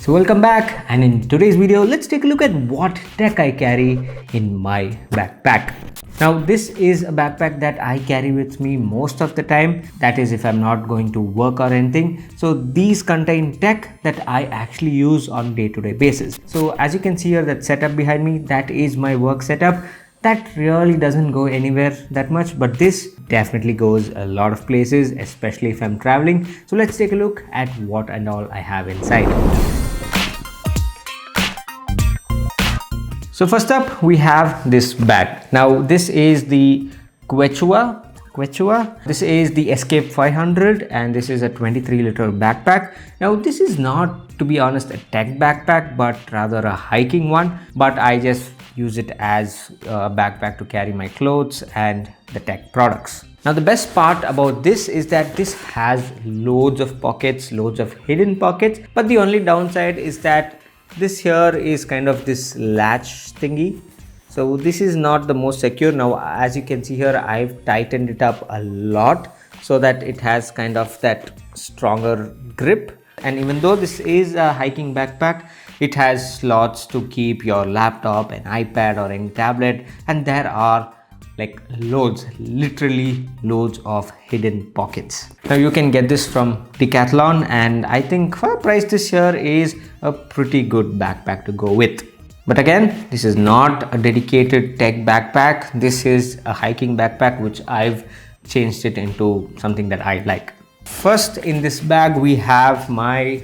So welcome back, and in today's video let's take a look at what tech I carry in my backpack. Now this is a backpack that I carry with me most of the time, that is if I'm not going to work or anything. So these contain tech that I actually use on day-to-day basis. So as you can see here, that setup behind me, that is my work setup. That really doesn't go anywhere that much, but this definitely goes a lot of places, especially if I'm traveling. So let's take a look at what and all I have inside. So first up we have this bag. Now this is the Quechua. This is the Escape 500 and this is a 23-liter backpack. Now this is not, to be honest, a tech backpack but rather a hiking one, but I just use it as a backpack to carry my clothes and the tech products. Now the best part about this is that this has loads of pockets, loads of hidden pockets, but the only downside is that this here is kind of this latch thingy. So this is not the most secure. Now as you can see here, I've tightened it up a lot so that it has kind of that stronger grip. And even though this is a hiking backpack, it has slots to keep your laptop, an iPad or any tablet, and there are like literally loads of hidden pockets. Now you can get this from Decathlon, and I think for a price this here is a pretty good backpack to go with. But again, this is not a dedicated tech backpack. This is a hiking backpack which I've changed it into something that I like. First in this bag we have my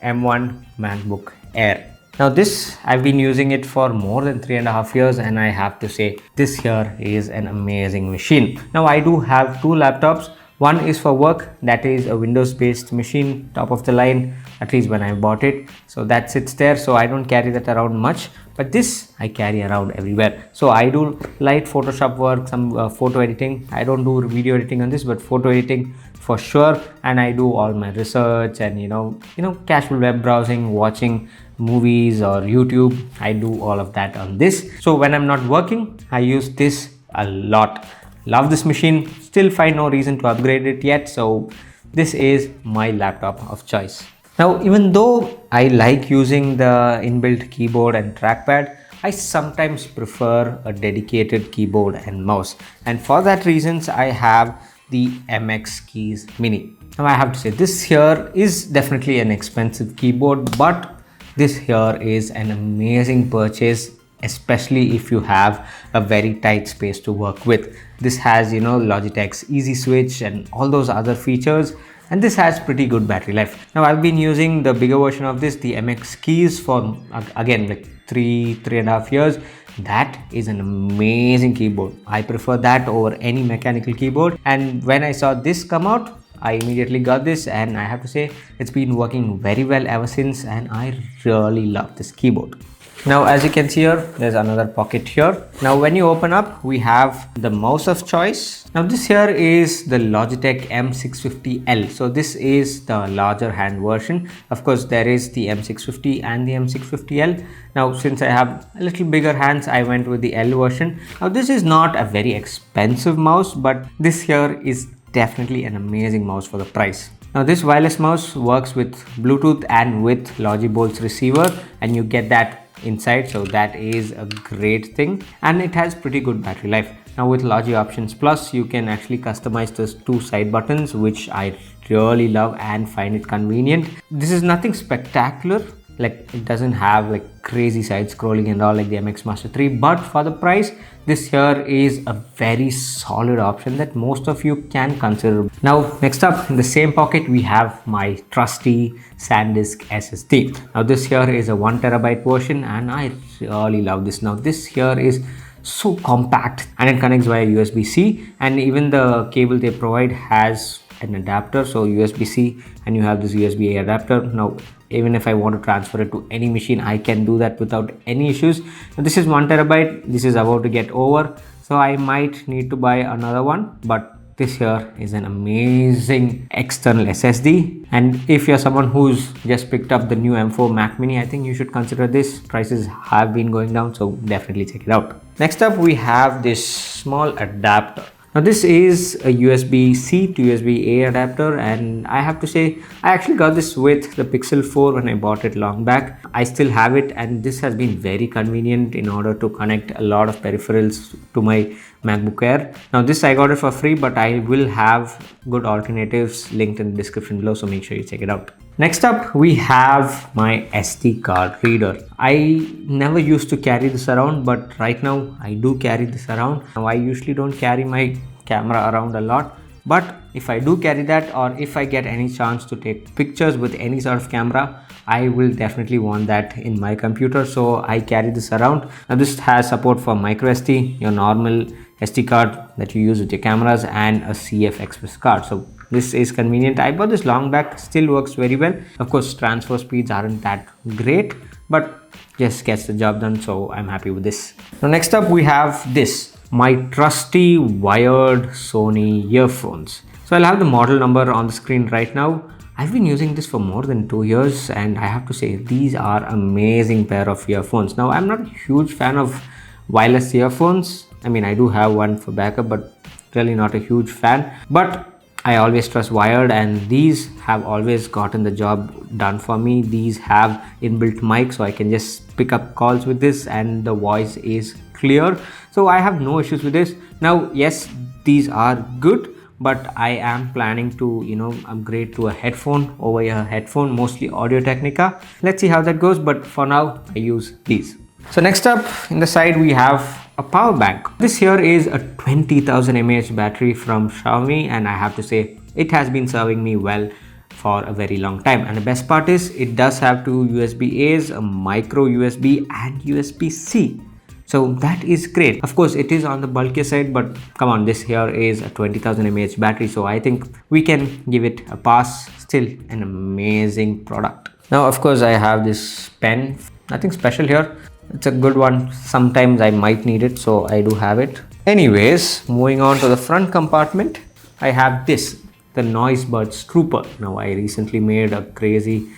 M1 MacBook Air. Now this, I've been using it for more than 3.5 years and I have to say this here is an amazing machine. Now I do have two laptops. One is for work, that is a Windows based machine, top of the line, at least when I bought it. So that sits there, so I don't carry that around much, but this I carry around everywhere. So I do light Photoshop work, some photo editing. I don't do video editing on this, but photo editing for sure. And I do all my research and you know casual web browsing, watching movies or YouTube. I do all of that on this. So when I'm not working, I use this a lot. Love this machine, still find no reason to upgrade it yet, so this is my laptop of choice. Now even though I like using the inbuilt keyboard and trackpad, I sometimes prefer a dedicated keyboard and mouse, and for that reasons I have the MX Keys Mini. Now I have to say this here is definitely an expensive keyboard, but this here is an amazing purchase, especially if you have a very tight space to work with. This has Logitech's easy switch and all those other features, and this has pretty good battery life. Now I've been using the bigger version of this, the MX Keys, for again like 3.5 years. That is an amazing keyboard. I prefer that over any mechanical keyboard, and when I saw this come out, I immediately got this, and I have to say it's been working very well ever since, and I really love this keyboard. Now as you can see here, there's another pocket here. Now when you open up, we have the mouse of choice. Now this here is the Logitech M650L. So this is the larger hand version. Of course there is the M650 and the M650L. Now since I have a little bigger hands, I went with the L version. Now this is not a very expensive mouse, but this here is definitely an amazing mouse for the price. Now this wireless mouse works with Bluetooth and with Logibolt's receiver, and you get that inside, so that is a great thing, and it has pretty good battery life. Now with Logi Options Plus, you can actually customize those two side buttons, which I really love and find it convenient. This is nothing spectacular, like it doesn't have like crazy side scrolling and all like the MX Master 3, but for the price, this here is a very solid option that most of you can consider. Now next up, in the same pocket we have my trusty SanDisk SSD. Now this here is a 1TB version and I really love this. Now this here is so compact and it connects via USB-C, and even the cable they provide has an adapter, so USB-C, and you have this USB-A adapter. Now even if I want to transfer it to any machine, I can do that without any issues. Now this is 1TB. This is about to get over, so I might need to buy another one, but this here is an amazing external SSD. And if you're someone who's just picked up the new M4 Mac Mini, I think you should consider this. Prices have been going down, so definitely check it out. Next up we have this small adapter. Now this is a USB-C to USB-A adapter, and I have to say I actually got this with the Pixel 4 when I bought it long back. I still have it, and this has been very convenient in order to connect a lot of peripherals to my MacBook Air. Now this I got it for free, but I will have good alternatives linked in the description below, so make sure you check it out. Next up, we have my SD card reader. I never used to carry this around, but right now I do carry this around. Now I usually don't carry my camera around a lot, but if I do carry that, or if I get any chance to take pictures with any sort of camera, I will definitely want that in my computer, so I carry this around. Now this has support for micro SD, your normal SD card that you use with your cameras, and a CF Express card. So this is convenient. I bought this long back, still works very well. Of course, transfer speeds aren't that great, but just gets the job done, so I'm happy with this. Now next up, we have this, my trusty wired Sony earphones. So I'll have the model number on the screen right now. I've been using this for more than 2 years, and I have to say these are amazing pair of earphones. Now I'm not a huge fan of wireless earphones. I mean, I do have one for backup, but really not a huge fan. But I always trust wired, and these have always gotten the job done for me. These have inbuilt mic, so I can just pick up calls with this and the voice is clear. So I have no issues with this. Now, yes, these are good, but I am planning to, upgrade to a headphone over a headphone, mostly Audio Technica. Let's see how that goes, but for now I use these. So next up in the side, we have a power bank. This here is a 20,000 mAh battery from Xiaomi, and I have to say it has been serving me well for a very long time. And the best part is it does have two USB-As, a micro USB and USB-C. So that is great. Of course, it is on the bulkier side, but come on, this here is a 20,000 mAh battery, so I think we can give it a pass. Still an amazing product. Now, of course, I have this pen. Nothing special here. It's a good one. Sometimes I might need it, so I do have it. Anyways, moving on to the front compartment, I have this, the Noisebuds Trooper. Now I recently made a crazy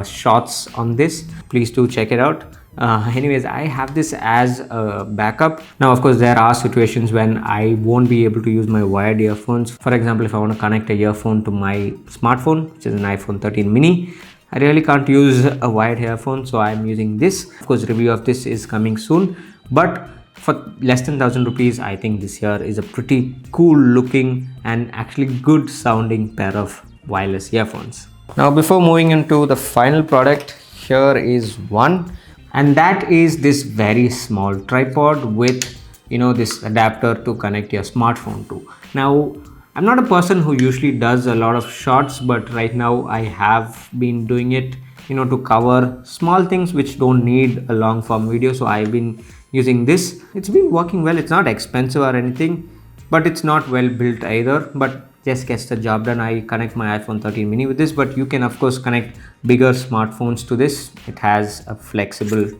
shots on this. Please do check it out. Anyways, I have this as a backup. Now, of course, there are situations when I won't be able to use my wired earphones. For example, if I want to connect a earphone to my smartphone, which is an iPhone 13 mini, I really can't use a wired earphone, so I'm using this. Of course, review of this is coming soon, but for less than 1,000 rupees, I think this here is a pretty cool looking and actually good sounding pair of wireless earphones. Now, before moving into the final product, here is one, and that is this very small tripod with, this adapter to connect your smartphone to. Now, I'm not a person who usually does a lot of shots, but right now I have been doing it, to cover small things which don't need a long form video. So I've been using this. It's been working well. It's not expensive or anything, but it's not well built either, but just gets the job done. I connect my iPhone 13 mini with this, but you can of course connect bigger smartphones to this. It has a flexible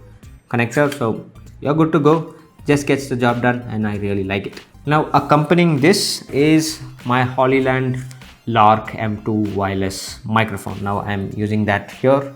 connector, so you're good to go. Just gets the job done, and I really like it. Now, accompanying this is my Hollyland Lark M2 wireless microphone. Now I'm using that here,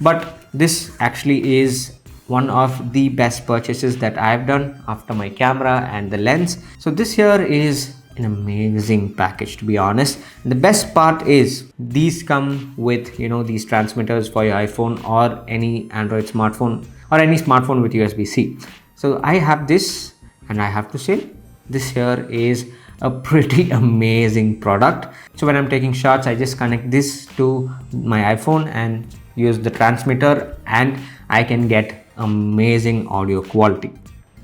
but this actually is one of the best purchases that I've done after my camera and the lens. So this here is an amazing package, to be honest. And the best part is these come with, these transmitters for your iPhone or any Android smartphone or any smartphone with USB-C. So I have this, and I have to say this here is a pretty amazing product. So when I'm taking shots, I just connect this to my iPhone and use the transmitter, and I can get amazing audio quality.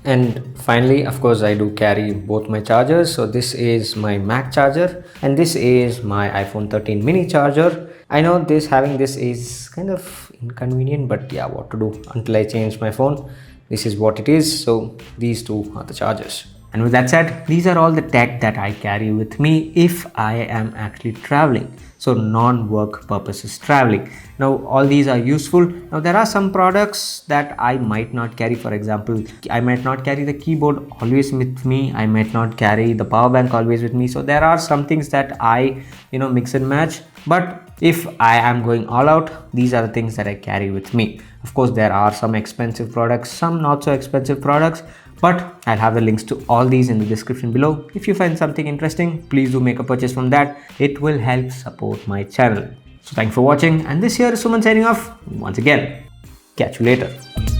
And finally, of course, I do carry both my chargers. So this is my Mac charger, and this is my iPhone 13 mini charger. I know having this is kind of inconvenient, but yeah, what to do? Until I change my phone, this is what it is. So these two are the chargers. And with that said, these are all the tech that I carry with me if I am actually traveling. So non-work purposes traveling. Now all these are useful. Now there are some products that I might not carry. For example, I might not carry the keyboard always with me. I might not carry the power bank always with me. So there are some things that I, mix and match. But if I am going all out, these are the things that I carry with me. Of course, there are some expensive products, some not so expensive products, but I'll have the links to all these in the description below. If you find something interesting, please do make a purchase from that. It will help support my channel. So thanks for watching, and this here is Suman signing off once again. Catch you later.